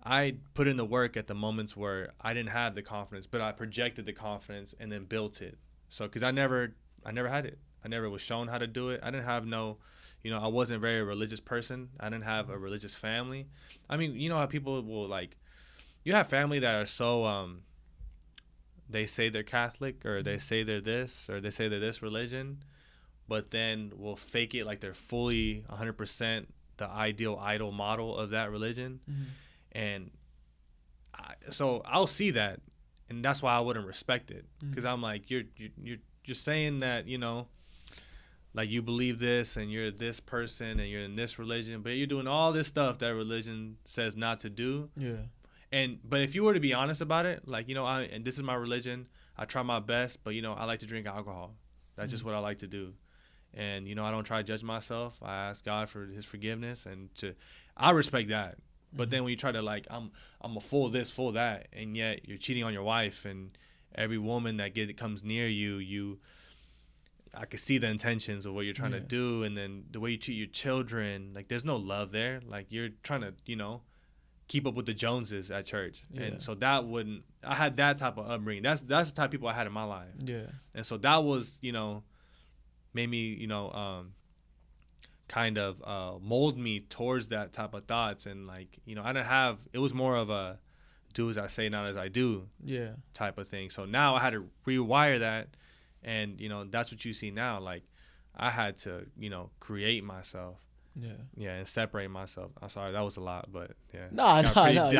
I put in the work at the moments where I didn't have the confidence, but I projected the confidence and then built it. So, because I never had it. I never was shown how to do it. I didn't have I wasn't a very religious person. I didn't have a religious family. I mean, you know how people will like, you have family that are so, they say they're Catholic, or they say they're this, or they say they're this religion, but then will fake it like they're fully 100% the ideal idol model of that religion. Mm-hmm. And so I'll see that, and that's why I wouldn't respect it, because I'm like, you're saying that, like you believe this and you're this person and you're in this religion, but you're doing all this stuff that religion says not to do. Yeah. But if you were to be honest about it, like, and this is my religion, I try my best, but I like to drink alcohol. That's just what I like to do. And I don't try to judge myself. I ask God for his forgiveness, and I respect that. But then when you try to like, I'm a full this, full that, and yet you're cheating on your wife, and every woman that comes near you, I can see the intentions of what you're trying to do, and then the way you treat your children, like there's no love there. Like you're trying to, keep up with the Joneses at church. Yeah. And so I had that type of upbringing. That's the type of people I had in my life. Yeah. And so that was, made me, kind of mold me towards that type of thoughts. And like, I didn't have, it was more of a do as I say, not as I do type of thing. So now I had to rewire that. And, that's what you see now. Like I had to, create myself. Yeah, and separate myself. I'm sorry, that was a lot, but yeah. I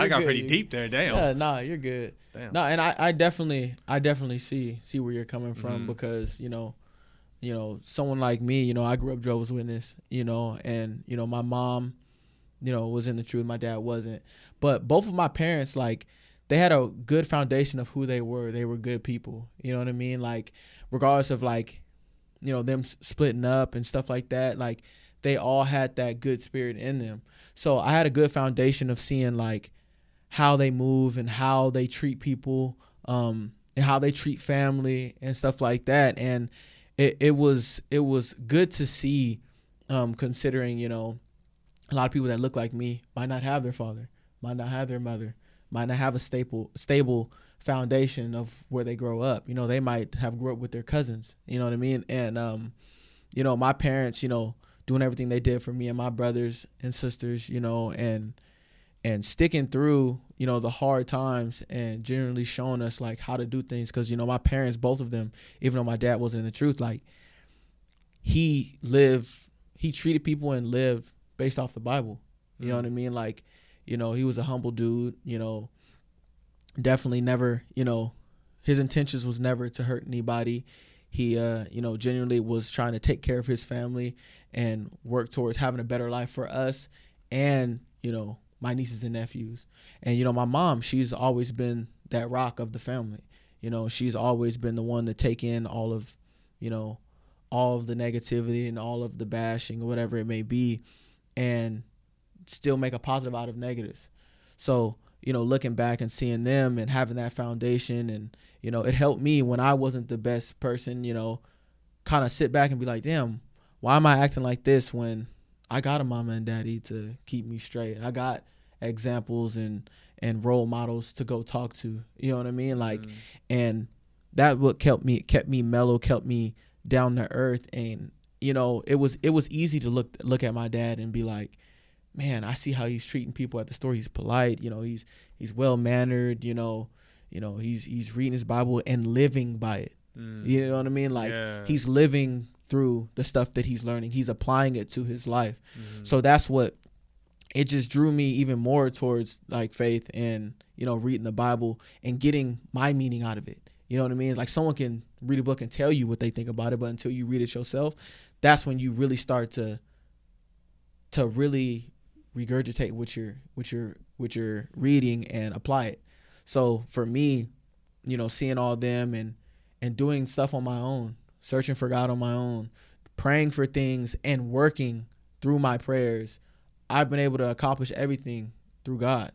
got pretty deep there. Damn. Yeah, you're good. Damn. No, and I definitely see where you're coming from, because someone like me, I grew up Jehovah's Witness, and my mom, was in the truth, my dad wasn't, but both of my parents, like, they had a good foundation of who they were. They were good people. You know what I mean? Like, regardless of like, them splitting up and stuff like that, like, they all had that good spirit in them. So I had a good foundation of seeing like how they move and how they treat people, and how they treat family and stuff like that. And it was good to see, considering, a lot of people that look like me might not have their father, might not have their mother, might not have a stable foundation of where they grow up. They might have grew up with their cousins, you know what I mean? And, my parents, doing everything they did for me and my brothers and sisters, and sticking through, the hard times, and generally showing us like how to do things. Cause, my parents, both of them, even though my dad wasn't in the truth, like he treated people and lived based off the Bible. You know what I mean? Like, he was a humble dude, definitely never, his intentions was never to hurt anybody. He, genuinely was trying to take care of his family and work towards having a better life for us and, my nieces and nephews. And, my mom, she's always been that rock of the family. She's always been the one to take in all of, all of the negativity and all of the bashing or whatever it may be, and still make a positive out of negatives. So, looking back and seeing them and having that foundation, and, it helped me when I wasn't the best person, kind of sit back and be like, damn, why am I acting like this when I got a mama and daddy to keep me straight? I got examples and role models to go talk to. You know what I mean? Like, and that what kept me mellow, kept me down to earth. And, it was easy to look at my dad and be like, man, I see how he's treating people at the store. He's polite, he's well mannered, he's reading his Bible and living by it. You know what I mean? Like, he's living through the stuff that he's learning. He's applying it to his life. So that's what it just drew me even more towards like faith and, reading the Bible and getting my meaning out of it. You know what I mean? Like, someone can read a book and tell you what they think about it, but until you read it yourself, that's when you really start to really regurgitate what you're reading and apply it. So for me, seeing all them and doing stuff on my own, searching for God on my own, praying for things and working through my prayers, I've been able to accomplish everything through God.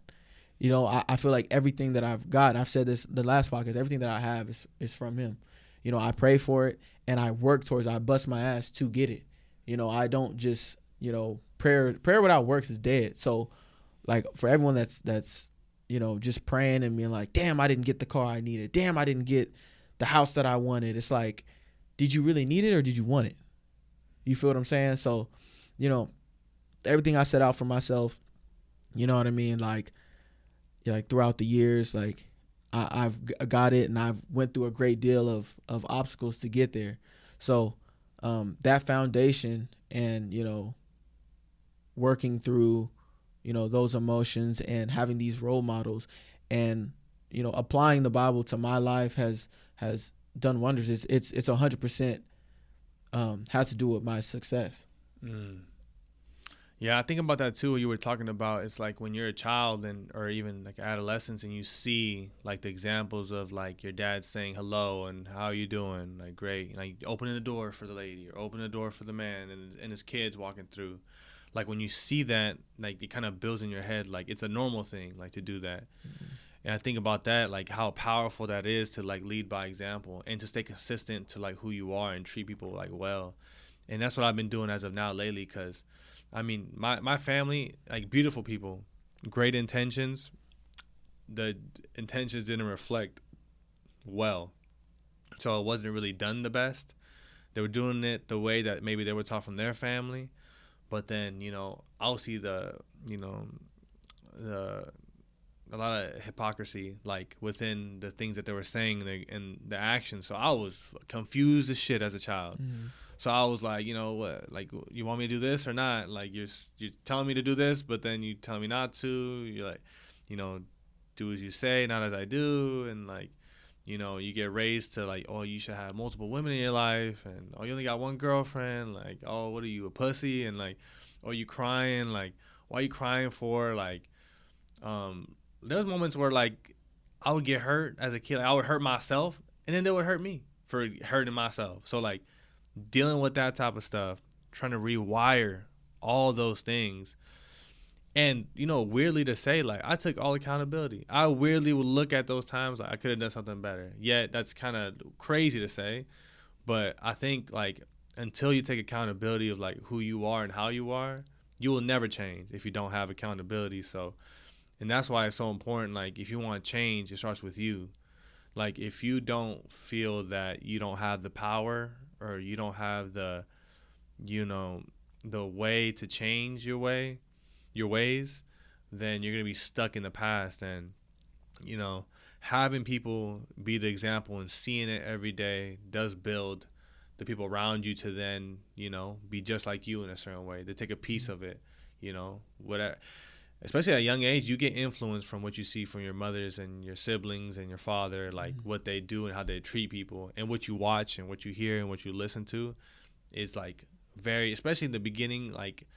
I feel like everything that I've got, I've said this the last podcast, everything that I have is from him. I pray for it and I work towards it. I bust my ass to get it. I don't just, prayer without works is dead. So like, for everyone that's just praying and being like, damn, I didn't get the car I needed. Damn, I didn't get the house that I wanted. It's like, did you really need it or did you want it? You feel what I'm saying? So, everything I set out for myself, you know what I mean? Like throughout the years, like I've got it, and I've went through a great deal of obstacles to get there. So that foundation and, working through, those emotions and having these role models and, applying the Bible to my life has done wonders. It's 100% has to do with my success. Yeah, I think about that too. What you were talking about, it's like when you're a child or even like adolescence, and you see like the examples of like your dad saying hello and how you doing, like great, like opening the door for the lady or opening the door for the man, and his kids walking through. Like when you see that, like it kind of builds in your head like it's a normal thing, like to do that. And I think about that, like how powerful that is to like lead by example and to stay consistent to like who you are and treat people like well. And that's what I've been doing as of now lately, because I mean, my family, like beautiful people, great intentions. The intentions didn't reflect well. So it wasn't really done the best. They were doing it the way that maybe they were taught from their family. But then, I'll see a lot of hypocrisy, like within the things that they were saying and the actions. So I was confused as shit as a child. So I was like, what? Like, you want me to do this or not? Like, you're telling me to do this, but then you tell me not to. You're like, do as you say, not as I do. And like, you get raised to like, oh, you should have multiple women in your life, and oh, you only got one girlfriend. Like, oh, what are you, a pussy? And like, oh, you crying? Like, why are you crying for? Like, there was moments where like I would get hurt as a kid. Like, I would hurt myself, and then they would hurt me for hurting myself. So like, dealing with that type of stuff, trying to rewire all those things. And, weirdly to say, like, I took all accountability. I weirdly would look at those times like I could have done something better. Yet that's kind of crazy to say. But I think, like, until you take accountability of, like, who you are and how you are, you will never change if you don't have accountability. So, and that's why it's so important. Like, if you want change, it starts with you. Like, if you don't feel that you don't have the power or you don't have the way to change your ways, then you're going to be stuck in the past. And, having people be the example and seeing it every day does build the people around you to then, be just like you in a certain way. They take a piece of it, whatever. Especially at a young age, you get influenced from what you see from your mothers and your siblings and your father, like what they do and how they treat people, and what you watch and what you hear and what you listen to is like very, especially in the beginning, like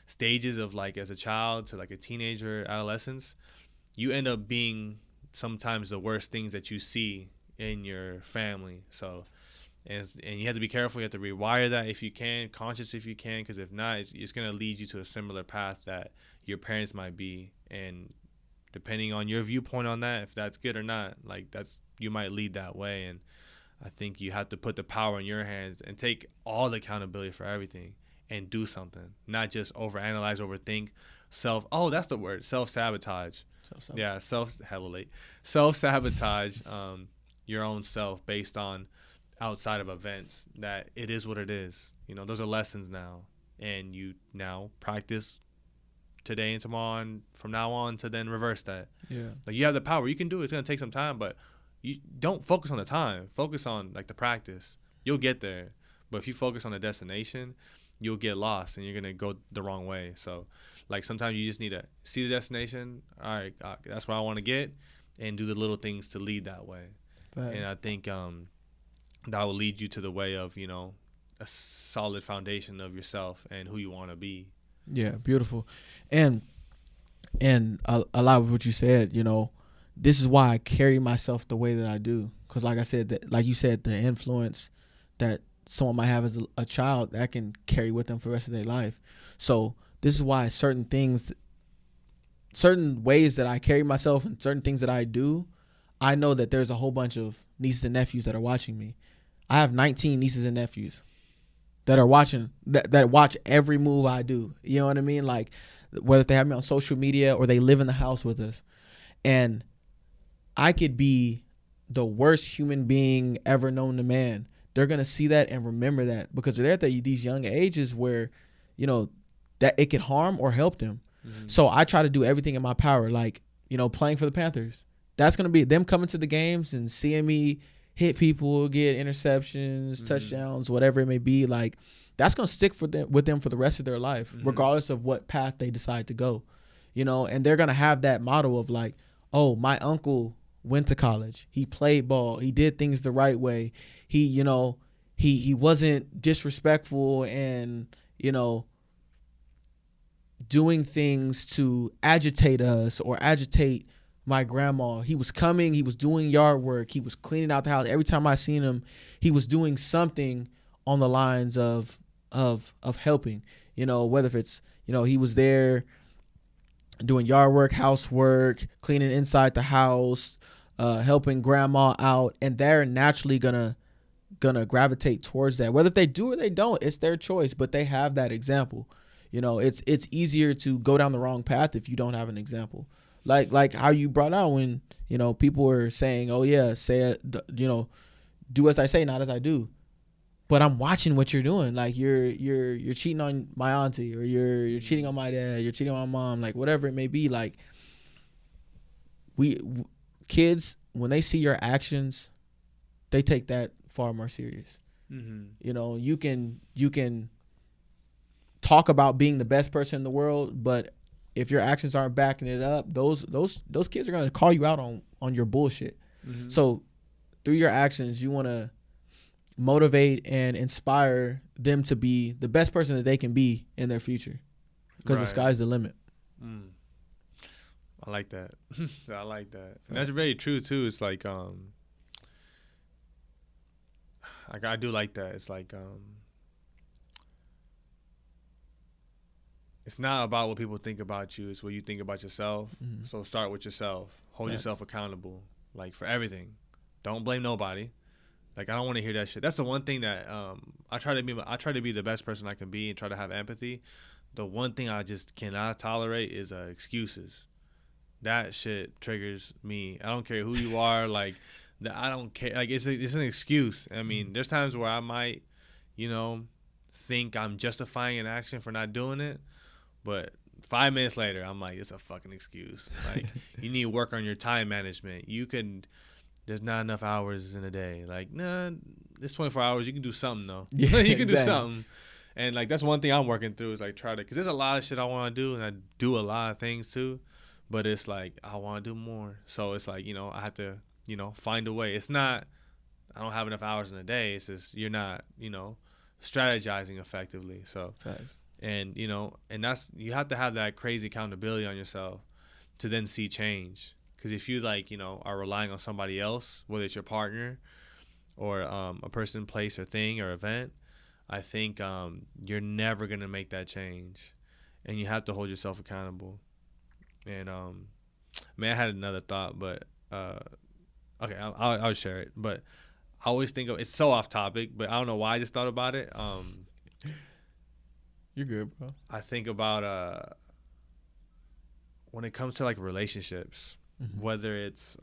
stages of like as a child to like a teenager, adolescence, you end up being sometimes the worst things that you see in your family. So And you have to be careful. You have to rewire that if you can, conscious if you can, because if not, it's going to lead you to a similar path that your parents might be. And depending on your viewpoint on that, if that's good or not, like you might lead that way. And I think you have to put the power in your hands and take all the accountability for everything and do something, not just overanalyze, overthink, that's the word, self-sabotage. Yeah, self-sabotage your own self based on outside of events. That it is what it is. Those are lessons now, and you now practice today and tomorrow and from now on to then reverse that. Yeah, like you have the power. You can do it. It's gonna take some time, but you don't focus on the time. Focus on like the practice. You'll get there. But if you focus on the destination, you'll get lost and you're gonna go the wrong way. So like sometimes you just need to see the destination. All right, that's where I want to get, and do the little things to lead that way. Thanks. And I think that will lead you to the way of a solid foundation of yourself and who you want to be. Yeah, beautiful. And a lot of what you said, this is why I carry myself the way that I do. Because like I said, like you said, the influence that someone might have as a child, that can carry with them for the rest of their life. So this is why certain ways that I carry myself and certain things that I do, I know that there's a whole bunch of nieces and nephews that are watching me. I have 19 nieces and nephews that are watching, that watch every move I do. You know what I mean? Like, whether they have me on social media or they live in the house with us. And I could be the worst human being ever known to man. They're going to see that and remember that, because they're at these young ages where, that it could harm or help them. Mm-hmm. So I try to do everything in my power, like, playing for the Panthers. That's going to be them coming to the games and seeing me hit people, get interceptions, mm-hmm. touchdowns, whatever it may be. Like, that's going to stick with them for the rest of their life, mm-hmm. regardless of what path they decide to go, and they're going to have that model of like, oh, my uncle went to college. He played ball. He did things the right way. He, he wasn't disrespectful and, doing things to agitate us or agitate my grandma. He was coming, he was doing yard work, he was cleaning out the house. Every time I seen him, he was doing something on the lines of helping, whether if it's, he was there doing yard work, housework, cleaning inside the house, helping grandma out, and they're naturally gonna gravitate towards that. Whether if they do or they don't, it's their choice, but they have that example. It's easier to go down the wrong path if you don't have an example. Like how you brought out when, people were saying, oh yeah, do as I say, not as I do. But I'm watching what you're doing. Like you're cheating on my auntie, or you're cheating on my dad, you're cheating on my mom, like whatever it may be. Like kids, when they see your actions, they take that far more serious. Mm-hmm. You can talk about being the best person in the world, but if your actions aren't backing it up, those kids are going to call you out on your bullshit. Mm-hmm. So through your actions, you want to motivate and inspire them to be the best person that they can be in their future, because the sky's the limit. I like that. I like that. And that's very true too. It's like I do like that. It's like it's not about what people think about you. It's what you think about yourself. Mm-hmm. So start with yourself. Hold yourself accountable, like, for everything. Don't blame nobody. Like, I don't want to hear that shit. That's the one thing that I try to be the best person I can be and try to have empathy. The one thing I just cannot tolerate is excuses. That shit triggers me. I don't care who you are. Like, I don't care. Like, it's an excuse. I mean, there's times where I might, think I'm justifying an action for not doing it. But 5 minutes later, I'm like, it's a fucking excuse. Like, you need to work on your time management. There's not enough hours in a day. Like, nah, it's 24 hours. You can do something, though. Yeah, you can do something. And, like, that's one thing I'm working through is, like, because there's a lot of shit I want to do, and I do a lot of things, too. But it's, like, I want to do more. So it's, like, I have to, find a way. It's not, I don't have enough hours in a day. It's just you're not, strategizing effectively. So. Thanks. And, and that's, you have to have that crazy accountability on yourself to then see change. Because if you, like, are relying on somebody else, whether it's your partner or a person, place, or thing or event, I think you're never gonna make that change, and you have to hold yourself accountable. And man, I had another thought, but okay, I'll share it. But I always think of it's so off topic, but I don't know why I just thought about it. You're good, bro. I think about when it comes to like relationships, whether it's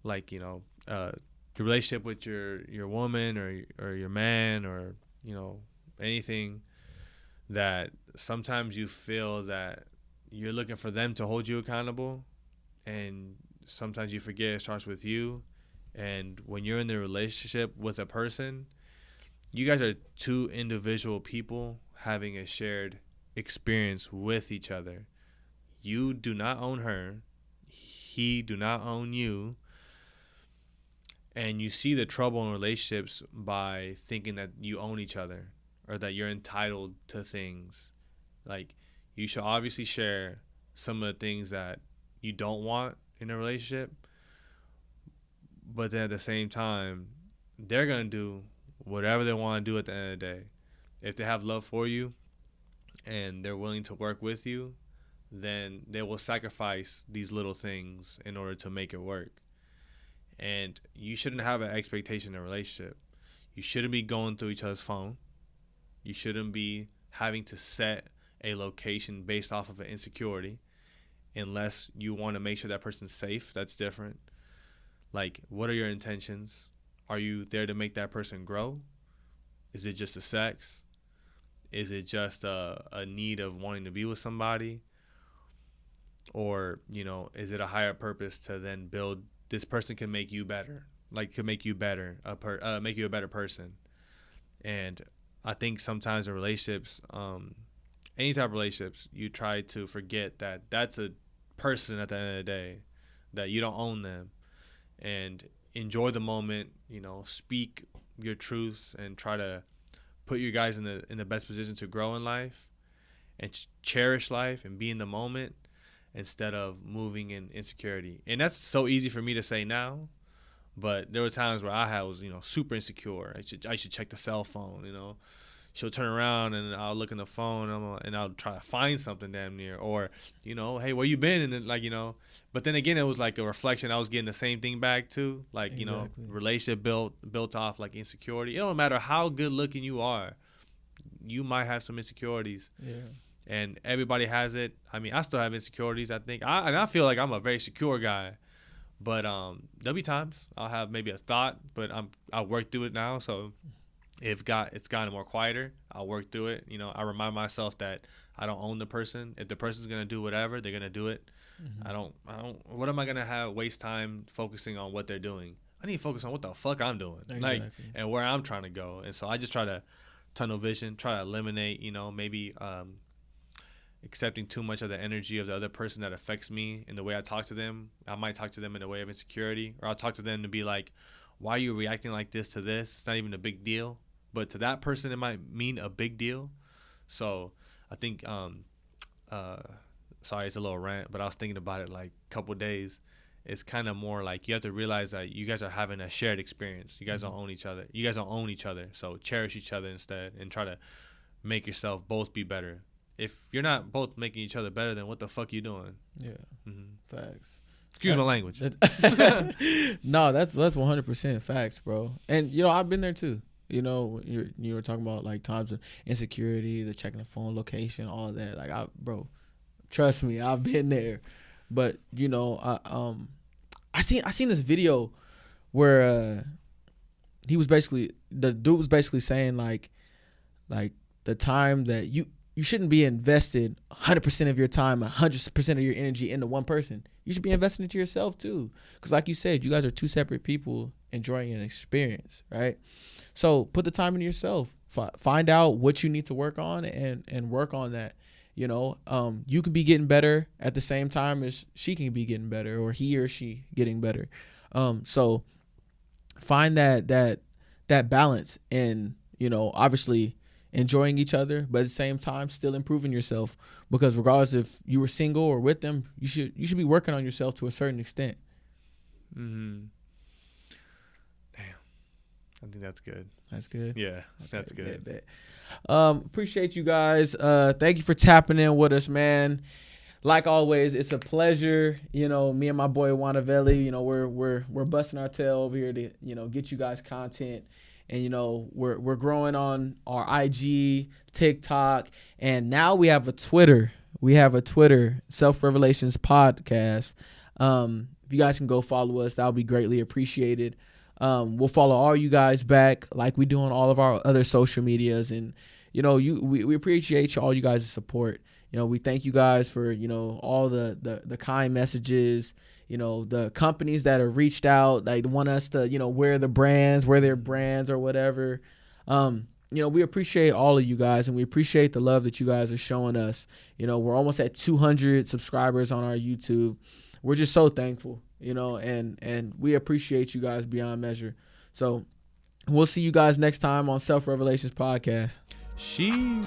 like your relationship with your woman or your man, or anything, that sometimes you feel that you're looking for them to hold you accountable, and sometimes you forget it starts with you. And when you're in the relationship with a person, you guys are two individual people having a shared experience with each other. You do not own her, he do not own you. And you see the trouble in relationships by thinking that you own each other, or that you're entitled to things. Like, you should obviously share some of the things that you don't want in a relationship, but then at the same time, they're going to do whatever they want to do at the end of the day. If they have love for you and they're willing to work with you, then they will sacrifice these little things in order to make it work. And you shouldn't have an expectation in a relationship. You shouldn't be going through each other's phone. You shouldn't be having to set a location based off of an insecurity, unless you want to make sure that person's safe. That's different. Like, what are your intentions? Are you there to make that person grow? Is it just a sex? Is it just a need of wanting to be with somebody? Or, is it a higher purpose to then build, this person can make you better, like can make you better, make you a better person. And I think sometimes in relationships, any type of relationships, you try to forget that that's a person at the end of the day, that you don't own them, and enjoy the moment, speak your truths and try to put you guys in the best position to grow in life and cherish life and be in the moment, instead of moving in insecurity. And that's so easy for me to say now, but there were times where I was, super insecure. I should check the cell phone, She'll turn around and I'll look in the phone and I'll try to find something damn near, or, hey, where you been? And then but then again, it was like a reflection. I was getting the same thing back too. Like, Exactly. Relationship built off like insecurity. It don't matter how good looking you are, you might have some insecurities. Yeah. And everybody has it. I mean, I still have insecurities, I think. I feel like I'm a very secure guy. But there'll be times I'll have maybe a thought, but I'll work through it now. So it's gotten more quieter, I'll work through it. I remind myself that I don't own the person. If the person's gonna do whatever, they're gonna do it. I don't. What am I gonna waste time focusing on what they're doing? I need to focus on what the fuck I'm doing, exactly. And where I'm trying to go. And so I just try to tunnel vision, try to eliminate, maybe accepting too much of the energy of the other person that affects me in the way I talk to them. I might talk to them in a way of insecurity, or I'll talk to them to be like, why are you reacting like this to this? It's not even a big deal. But to that person, it might mean a big deal. So I think, sorry, it's a little rant, but I was thinking about it like a couple of days. It's kind of more like you have to realize that you guys are having a shared experience. You guys don't own each other. You guys don't own each other. So cherish each other instead, and try to make yourself both be better. If you're not both making each other better, then what the fuck you doing? Yeah. Facts. Excuse my language. No, that's 100% facts, bro. And I've been there too. You were talking about like times of insecurity, the checking the phone location, all that. Like, bro, trust me, I've been there. But I seen this video where the dude was basically saying like the time that you shouldn't be invested 100% of your time, 100% of your energy into one person. You should be investing into yourself too, because like you said, you guys are two separate people enjoying an experience, right? So put the time into yourself. Find out what you need to work on and work on that. You could be getting better at the same time as she can be getting better, or he or she getting better. So find that balance in, obviously enjoying each other, but at the same time still improving yourself, because regardless if you were single or with them, you should be working on yourself to a certain extent. I think that's good. That's good. Yeah, that's good. Bet. Appreciate you guys. Thank you for tapping in with us, man. Like always, it's a pleasure. You know, me and my boy Wanavelli, you know, we're busting our tail over here to, you know, get you guys content. And, you know, we're growing on our IG, TikTok, and now we have a Twitter. Self Revelations Podcast. If you guys can go follow us, that would be greatly appreciated. We'll follow all you guys back like we do on all of our other social medias. And, you know, we appreciate all you guys' support. You know, we thank you guys for, you know, all the kind messages, you know, the companies that have reached out, like want us to, you know, wear their brands or whatever. You know, we appreciate all of you guys, and we appreciate the love that you guys are showing us. You know, we're almost at 200 subscribers on our YouTube. We're just so thankful, you know, and we appreciate you guys beyond measure. So we'll see you guys next time on Self Revelations Podcast. She.